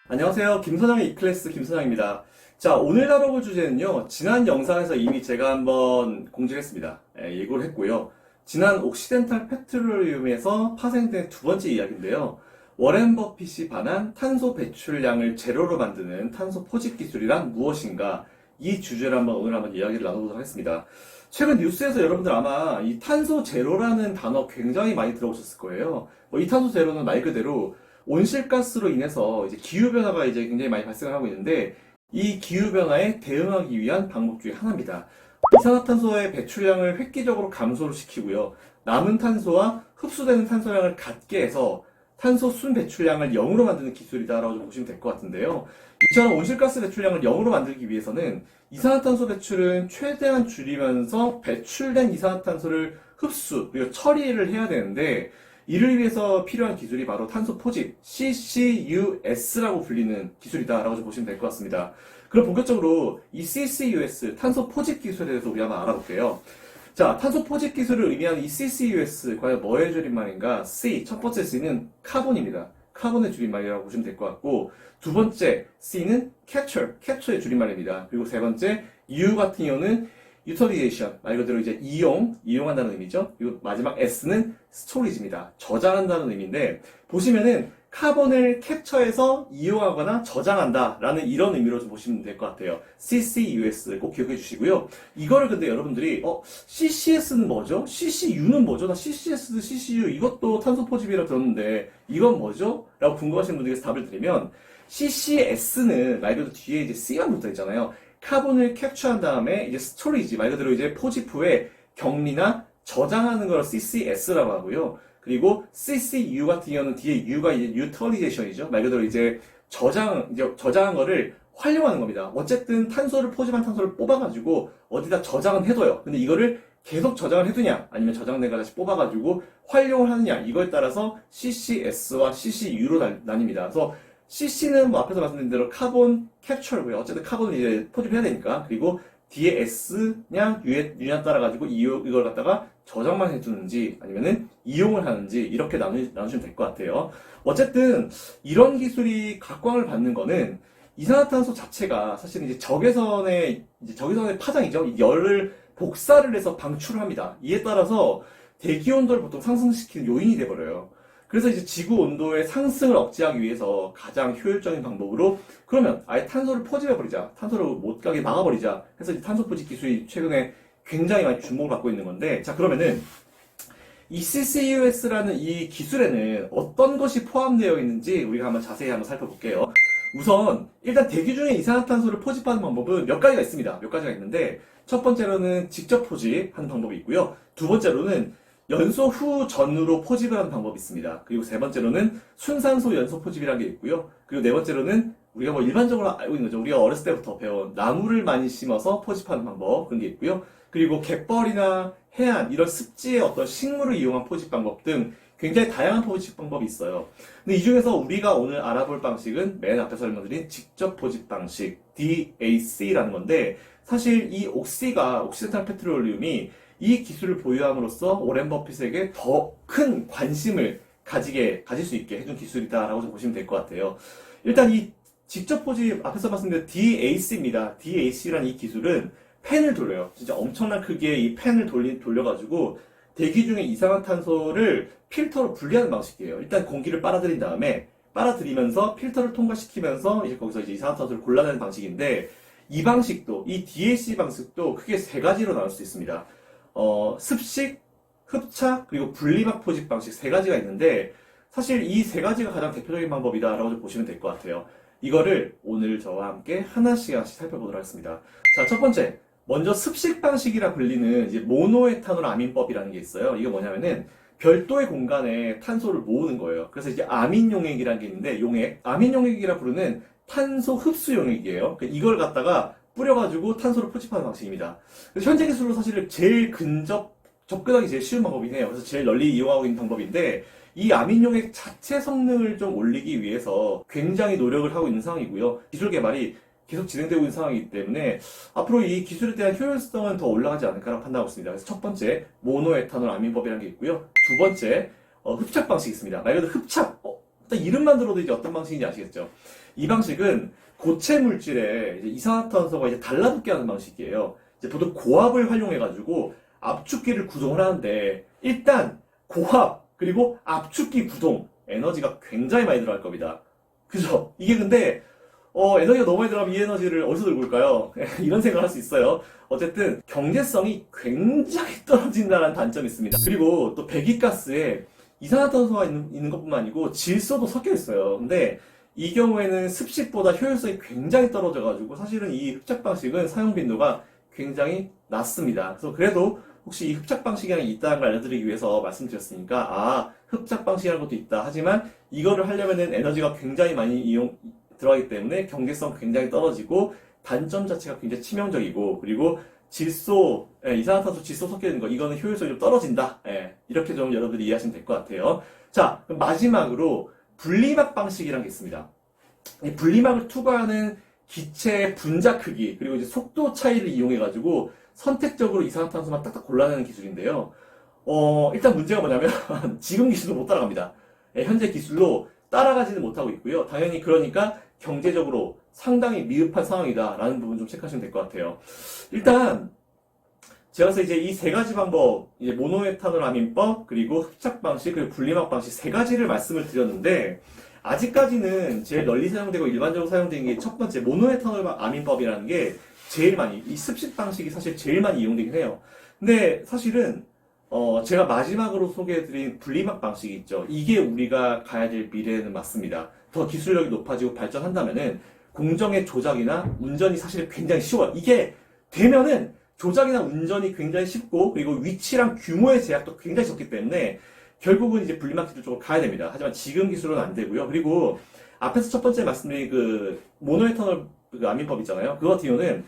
안녕하세요. 김선영의 이클래스 김선영입니다. 자, 오늘 다뤄볼 주제는요. 지난 영상에서 이미 제가 한번 공지를 했습니다. 예고를 했고요. 지난 옥시덴탈 페트롤리움에서 파생된 두 번째 이야기인데요. 워렌 버핏이 반한 탄소 배출량을 제로로 만드는 탄소 포집 기술이란 무엇인가? 이 주제를 오늘 한번 이야기를 나눠보도록 하겠습니다. 최근 뉴스에서 여러분들 아마 이 탄소 제로라는 단어 굉장히 많이 들어보셨을 거예요. 이 탄소 제로는 말 그대로 온실가스로 인해서 이제 기후변화가 이제 굉장히 많이 발생을 하고 있는데, 이 기후변화에 대응하기 위한 방법 중에 하나입니다. 이산화탄소의 배출량을 획기적으로 감소를 시키고요. 남은 탄소와 흡수되는 탄소량을 같게 해서 탄소 순 배출량을 0으로 만드는 기술이다라고 좀 보시면 될 것 같은데요. 이처럼 온실가스 배출량을 0으로 만들기 위해서는 이산화탄소 배출은 최대한 줄이면서 배출된 이산화탄소를 흡수 그리고 처리를 해야 되는데, 이를 위해서 필요한 기술이 바로 탄소 포집, CCUS라고 불리는 기술이다라고 좀 보시면 될 것 같습니다. 그럼 본격적으로 이 CCUS, 탄소 포집 기술에 대해서 우리 한번 알아볼게요. 자, 탄소 포집 기술을 의미하는 이 CCUS, 과연 뭐의 줄임말인가? C, 첫 번째 C는 카본입니다. 카본의 줄임말이라고 보시면 될 것 같고, 두 번째 C는 캡처의 줄임말입니다. 그리고 세 번째 U 같은 경우는 유터리제이션, 말 그대로 이제 이용한다는 의미죠. 그리고 마지막 S는 스토리지입니다. 저장한다는 의미인데, 보시면은 카본을 캡처해서 이용하거나 저장한다라는 이런 의미로 좀 보시면 될 것 같아요. CCUS 꼭 기억해 주시고요. 이거를 근데 여러분들이 CCS는 뭐죠? CCU는 뭐죠? 나 CCS, CCU 이것도 탄소 포집이라 들었는데 이건 뭐죠? 라고 궁금하신 분들께서 답을 드리면, CCS는 말 그대로 뒤에 이제 C가 붙어 있잖아요. 카본을 캡처한 다음에 이제 스토리지, 말 그대로 이제 포집 후에 격리나 저장하는 걸 CCS라고 하고요. 그리고 CCU 같은 경우는 뒤에 U가 이제 유터리제이션이죠. 말 그대로 이제 저장한 거를 활용하는 겁니다. 어쨌든 포집한 탄소를 뽑아가지고 어디다 저장은 해둬요. 근데 이거를 계속 저장을 해두냐, 아니면 저장된 거 다시 뽑아가지고 활용을 하느냐, 이거에 따라서 CCS와 CCU로 나뉩니다. 그래서 CC는 앞에서 말씀드린 대로 카본 캡처고요. 어쨌든 카본을 이제 포집해야 되니까. 그리고 뒤에 S냐 U냐 따라가지고 이걸 갖다가 저장만 해두는지 아니면은 이용을 하는지 이렇게 나누시면 될 것 같아요. 어쨌든 이런 기술이 각광을 받는 거는 이산화탄소 자체가 사실은 이제 적외선의 파장이죠. 열을 복사를 해서 방출을 합니다. 이에 따라서 대기 온도를 보통 상승시키는 요인이 돼버려요. 그래서 이제 지구 온도의 상승을 억제하기 위해서 가장 효율적인 방법으로, 그러면 아예 탄소를 포집해버리자, 탄소를 못 가게 막아버리자 해서 이제 탄소 포집 기술이 최근에 굉장히 많이 주목을 받고 있는 건데, 자, 그러면은 이 CCUS라는 이 기술에는 어떤 것이 포함되어 있는지 우리가 한번 자세히 한번 살펴볼게요. 우선 일단 대기 중에 이산화탄소를 포집하는 방법은 몇 가지가 있습니다. 몇 가지가 있는데, 첫 번째로는 직접 포집하는 방법이 있고요. 두 번째로는 연소 후 전으로 포집을 하는 방법이 있습니다. 그리고 세 번째로는 순산소 연소 포집이라는 게 있고요. 그리고 네 번째로는 우리가 일반적으로 알고 있는 거죠. 우리가 어렸을 때부터 배운 나무를 많이 심어서 포집하는 방법, 그런 게 있고요. 그리고 갯벌이나 해안, 이런 습지의 어떤 식물을 이용한 포집 방법 등 굉장히 다양한 포집 방법이 있어요. 근데 이 중에서 우리가 오늘 알아볼 방식은 맨 앞에 설명드린 직접 포집 방식, DAC라는 건데, 사실 이 옥시덴탈 페트롤리움이 이 기술을 보유함으로써 워렌 버핏에게 더 큰 관심을 가질 수 있게 해준 기술이다라고 좀 보시면 될 것 같아요. 일단 이 직접 포집, 앞에서 말씀드린 DAC입니다. DAC라는 이 기술은 팬을 돌려요. 진짜 엄청난 크기의 이 팬을 돌려가지고 대기 중에 이산화탄소를 필터로 분리하는 방식이에요. 일단 공기를 빨아들이면서 필터를 통과시키면서 이제 거기서 이제 이산화탄소를 골라내는 방식인데, 이 DAC 방식도 크게 세 가지로 나눌 수 있습니다. 습식, 흡착, 그리고 분리막 포집 방식 세 가지가 있는데, 사실 이 세 가지가 가장 대표적인 방법이다라고 좀 보시면 될 것 같아요. 이거를 오늘 저와 함께 하나씩 살펴보도록 하겠습니다. 자, 첫 번째, 먼저 습식 방식이라 불리는 이제 모노에탄올 아민법이라는 게 있어요. 이게 뭐냐면은 별도의 공간에 탄소를 모으는 거예요. 그래서 이제 아민 용액이라는 게 있는데, 아민 용액이라 부르는 탄소 흡수 용액이에요. 이걸 갖다가 뿌려가지고 탄소를 포집하는 방식입니다. 현재 기술로 사실 접근하기 제일 쉬운 방법이긴 해요. 그래서 제일 널리 이용하고 있는 방법인데, 이 아민용액 자체 성능을 좀 올리기 위해서 굉장히 노력을 하고 있는 상황이고요. 기술 개발이 계속 진행되고 있는 상황이기 때문에 앞으로 이 기술에 대한 효율성은 더 올라가지 않을까라고 판단하고 있습니다. 그래서 첫 번째, 모노에탄올 아민법이라는 게 있고요. 두 번째, 흡착 방식이 있습니다. 말 그대로 흡착, 딱 이름만 들어도 이제 어떤 방식인지 아시겠죠? 이 방식은 고체 물질에 이제 이산화탄소가 이제 달라붙게 하는 방식이에요. 이제 보통 고압을 활용해가지고 압축기를 구동을 하는데, 일단 고압 그리고 압축기 구동 에너지가 굉장히 많이 들어갈 겁니다. 그죠? 이게 근데 에너지가 너무 많이 들어가면 이 에너지를 어디서 들고 올까요? 이런 생각을 할 수 있어요. 어쨌든 경제성이 굉장히 떨어진다는 단점이 있습니다. 그리고 또 배기가스에 이산화탄소가 있는 것뿐만 아니고 질소도 섞여 있어요. 근데 이 경우에는 습식보다 효율성이 굉장히 떨어져가지고 사실은 이 흡착 방식은 사용 빈도가 굉장히 낮습니다. 그래서 그래도 혹시 이 흡착 방식이라는 게 있다는 걸 알려드리기 위해서 말씀드렸으니까, 흡착 방식이라는 것도 있다. 하지만 이거를 하려면은 에너지가 굉장히 많이 들어가기 때문에 경제성 굉장히 떨어지고 단점 자체가 굉장히 치명적이고, 그리고 질소, 이산화탄소 질소 섞여 있는 거, 이거는 효율성이 좀 떨어진다. 이렇게 좀 여러분들이 이해하시면 될 것 같아요. 자, 그럼 마지막으로 분리막 방식이라는 게 있습니다. 이 분리막을 투과하는 기체의 분자 크기, 그리고 이제 속도 차이를 이용해가지고 선택적으로 이산화탄소만 딱딱 골라내는 기술인데요. 일단 문제가 뭐냐면, 지금 기술도 못 따라갑니다. 현재 기술로 따라가지는 못하고 있고요. 당연히 그러니까 경제적으로 상당히 미흡한 상황이다라는 부분 좀 체크하시면 될 것 같아요. 일단, 제가 그래서 이제 이 세 가지 방법, 이제 모노에탄올 암인법, 그리고 흡착 방식, 그리고 분리막 방식 세 가지를 말씀을 드렸는데, 아직까지는 제일 널리 사용되고 일반적으로 사용되는 게 첫 번째 모노에탄올 암인법이라는 게 제일 많이, 이 습식 방식이 사실 제일 많이 이용되긴 해요. 근데 사실은 제가 마지막으로 소개해드린 분리막 방식이 있죠. 이게 우리가 가야 될 미래는 맞습니다. 더 기술력이 높아지고 발전한다면은 공정의 조작이나 운전이 사실 굉장히 쉬워요. 이게 되면은 조작이나 운전이 굉장히 쉽고, 그리고 위치랑 규모의 제약도 굉장히 적기 때문에 결국은 이제 분리막 기술 쪽으로 가야 됩니다. 하지만 지금 기술은 안 되고요. 그리고 앞에서 첫 번째 말씀드린 그 모노에탄올 그 암인법 있잖아요. 그거 같은 경우는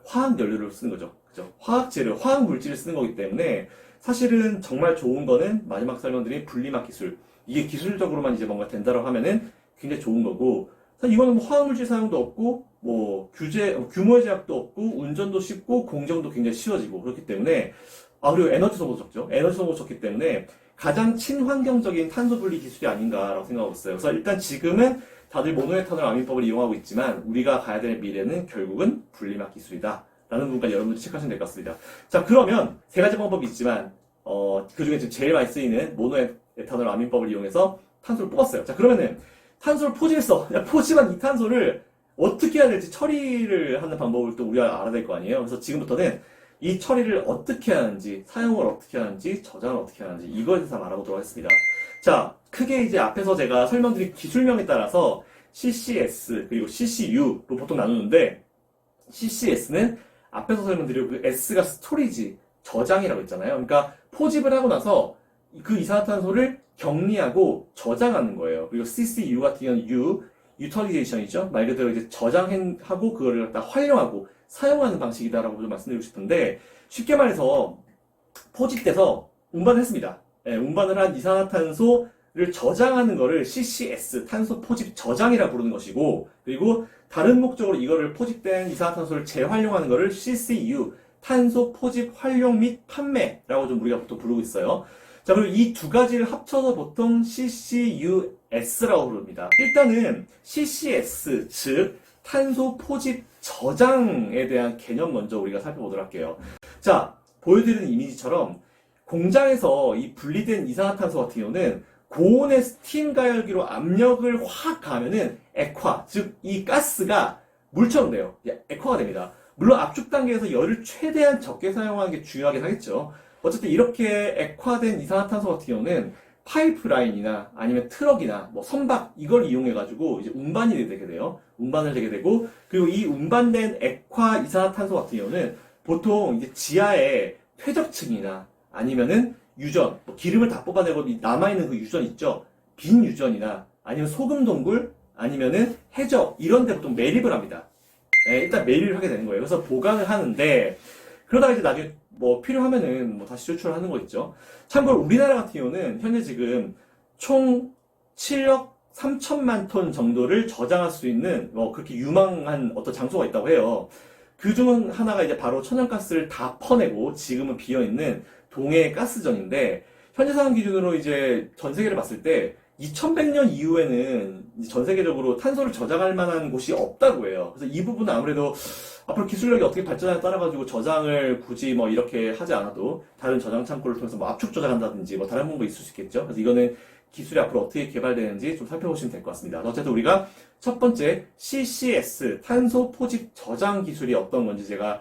화학 연료를 쓰는 거죠. 그죠? 화학 재료, 화학 물질을 쓰는 거기 때문에 사실은 정말 좋은 거는 마지막 설명드린 분리막 기술. 이게 기술적으로만 이제 뭔가 된다고 하면은 굉장히 좋은 거고, 사실 이거는 뭐 화학 물질 사용도 없고, 뭐 규모의 제약도 없고, 운전도 쉽고, 공정도 굉장히 쉬워지고, 그렇기 때문에, 그리고 에너지 소모도 적죠. 에너지 소모도 적기 때문에 가장 친환경적인 탄소 분리 기술이 아닌가라고 생각하고 있어요. 그래서 일단 지금은 다들 모노에탄올 암인법을 이용하고 있지만 우리가 가야 될 미래는 결국은 분리막 기술이다 라는 부분까지 여러분들 체크하시면 될 것 같습니다. 자, 그러면 세 가지 방법이 있지만 그 중에 지금 제일 많이 쓰이는 모노에탄올 암인법을 이용해서 탄소를 뽑았어요. 자, 그러면은 탄소를 포집했어. 포집한 이 탄소를 어떻게 해야 될지 처리를 하는 방법을 또 우리가 알아야 될 거 아니에요. 그래서 지금부터는 이 처리를 어떻게 하는지, 사용을 어떻게 하는지, 저장을 어떻게 하는지, 이거에 대해서 알아보도록 하겠습니다. 자, 크게 이제 앞에서 제가 설명드린 기술명에 따라서 CCS, 그리고 CCU로 보통 나누는데, CCS는 앞에서 설명드린 그 S가 스토리지, 저장이라고 했잖아요. 그러니까 포집을 하고 나서 그 이산화탄소를 격리하고 저장하는 거예요. 그리고 CCU 같은 경우는 유틸리제이션이죠. 말 그대로 이제 저장하고 그거를 갖다 활용하고 사용하는 방식이다라고 좀 말씀드리고 싶은데, 쉽게 말해서 포집돼서 운반을 했습니다. 운반을 한 이산화탄소를 저장하는 거를 CCS, 탄소 포집 저장이라고 부르는 것이고, 그리고 다른 목적으로 이거를 포집된 이산화탄소를 재활용하는 거를 CCU, 탄소 포집 활용 및 판매라고 좀 우리가 보통 부르고 있어요. 자, 그리고 이 두 가지를 합쳐서 보통 CCUS라고 부릅니다. 일단은 CCS, 즉 탄소 포집 저장에 대한 개념 먼저 우리가 살펴보도록 할게요. 자, 보여드리는 이미지처럼 공장에서 이 분리된 이산화탄소 같은 경우는 고온의 스팀 가열기로 압력을 확 가하면은 액화, 즉 이 가스가 물처럼 돼요. 액화가 됩니다. 물론 압축 단계에서 열을 최대한 적게 사용하는 게 중요하긴 하겠죠. 어쨌든 이렇게 액화된 이산화탄소 같은 경우는 파이프라인이나 아니면 트럭이나 뭐 선박 이걸 이용해가지고 이제 운반이 되게 돼요. 운반을 되게 되고, 그리고 이 운반된 액화 이산화탄소 같은 경우는 보통 이제 지하에 퇴적층이나 아니면은 유전, 뭐 기름을 다 뽑아내고 남아있는 그 유전 있죠. 빈 유전이나 아니면 소금 동굴 아니면은 해적 이런 데 보통 매립을 합니다. 일단 매립을 하게 되는 거예요. 그래서 보관을 하는데, 그러다가 이제 나중에 뭐 필요하면은 뭐 다시 조출하는 거 있죠. 참고로 우리나라 같은 경우는 현재 지금 총 7억 3천만 톤 정도를 저장할 수 있는 뭐 그렇게 유망한 어떤 장소가 있다고 해요. 그 중 하나가 이제 바로 천연가스를 다 퍼내고 지금은 비어있는 동해 가스전인데, 현재 상황 기준으로 이제 전 세계를 봤을 때 2100년 이후에는 이제 전 세계적으로 탄소를 저장할 만한 곳이 없다고 해요. 그래서 이 부분은 아무래도 앞으로 기술력이 어떻게 발전하에 따라 가지고 저장을 굳이 뭐 이렇게 하지 않아도 다른 저장 창고를 통해서 뭐 압축 저장한다든지 뭐 다른 방법이 있을 수 있겠죠. 그래서 이거는 기술이 앞으로 어떻게 개발되는지 좀 살펴보시면 될 것 같습니다. 어쨌든 우리가 첫 번째 CCS 탄소 포집 저장 기술이 어떤 건지 제가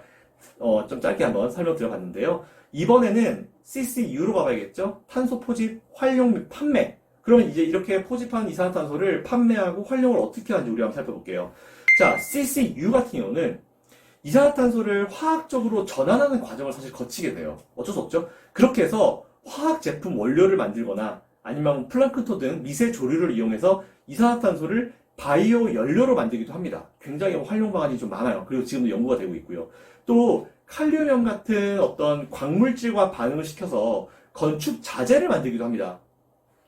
좀 짧게 한번 설명드려 봤는데요. 이번에는 CCU로 가봐야겠죠. 탄소 포집 활용 및 판매. 그러면 이제 이렇게 포집한 이산화탄소를 판매하고 활용을 어떻게 하는지 우리 한번 살펴볼게요. 자, CCU 같은 경우는 이산화탄소를 화학적으로 전환하는 과정을 사실 거치게 돼요. 어쩔 수 없죠. 그렇게 해서 화학 제품 원료를 만들거나 아니면 플랑크톤 등 미세 조류를 이용해서 이산화탄소를 바이오 연료로 만들기도 합니다. 굉장히 활용 방안이 좀 많아요. 그리고 지금도 연구가 되고 있고요. 또 칼륨염 같은 어떤 광물질과 반응을 시켜서 건축 자재를 만들기도 합니다.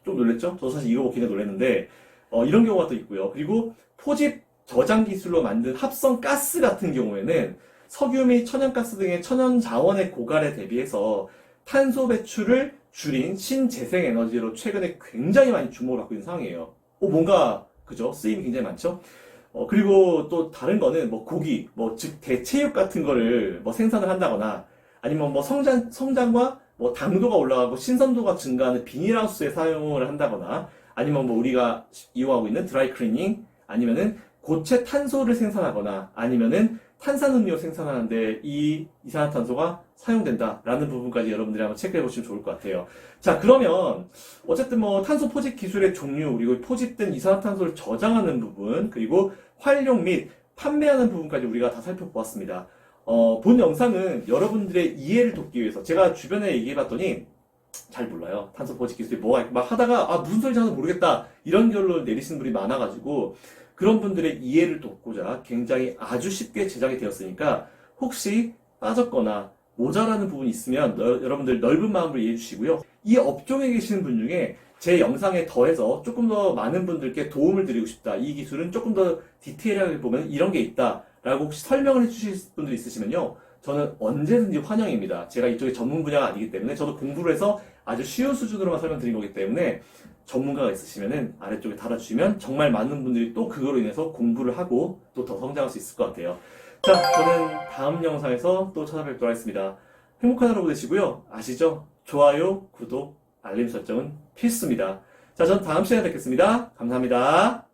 좀 놀랬죠? 저도 사실 이거 보고 굉장히 놀랐는데 이런 경우가 또 있고요. 그리고 포집 저장 기술로 만든 합성 가스 같은 경우에는 석유 및 천연가스 등의 천연 자원의 고갈에 대비해서 탄소 배출을 줄인 신재생 에너지로 최근에 굉장히 많이 주목을 받고 있는 상황이에요. 뭔가 그죠? 쓰임이 굉장히 많죠? 그리고 또 다른 거는 뭐 고기, 즉 대체육 같은 거를 뭐 생산을 한다거나 아니면 뭐 성장과 뭐 당도가 올라가고 신선도가 증가하는 비닐하우스에 사용을 한다거나 아니면 뭐 우리가 이용하고 있는 드라이 클리닝 아니면은 고체 탄소를 생산하거나 아니면은 탄산음료 생산하는데 이 이산화탄소가 사용된다라는 부분까지 여러분들이 한번 체크해 보시면 좋을 것 같아요. 자, 그러면 어쨌든 뭐 탄소 포집 기술의 종류 그리고 포집된 이산화탄소를 저장하는 부분 그리고 활용 및 판매하는 부분까지 우리가 다 살펴보았습니다. 본 영상은 여러분들의 이해를 돕기 위해서 제가 주변에 얘기해봤더니 잘 몰라요. 탄소 포집 기술이 뭐가 있고 막 하다가 무슨 소리인지 하나도 모르겠다 이런 결론을 내리시는 분이 많아가지고 그런 분들의 이해를 돕고자 굉장히 아주 쉽게 제작이 되었으니까 혹시 빠졌거나 모자라는 부분이 있으면 여러분들 넓은 마음으로 이해해 주시고요. 이 업종에 계시는 분 중에 제 영상에 더해서 조금 더 많은 분들께 도움을 드리고 싶다. 이 기술은 조금 더 디테일하게 보면 이런 게 있다. 라고 혹시 설명을 해 주실 분들이 있으시면요. 저는 언제든지 환영입니다. 제가 이쪽에 전문 분야가 아니기 때문에 저도 공부를 해서 아주 쉬운 수준으로만 설명드린 거기 때문에 전문가가 있으시면은 아래쪽에 달아주시면 정말 많은 분들이 또 그거로 인해서 공부를 하고 또 더 성장할 수 있을 것 같아요. 자, 저는 다음 영상에서 또 찾아뵙도록 하겠습니다. 행복한 하루 보내시고요. 아시죠? 좋아요, 구독, 알림 설정은 필수입니다. 자, 전 다음 시간에 뵙겠습니다. 감사합니다.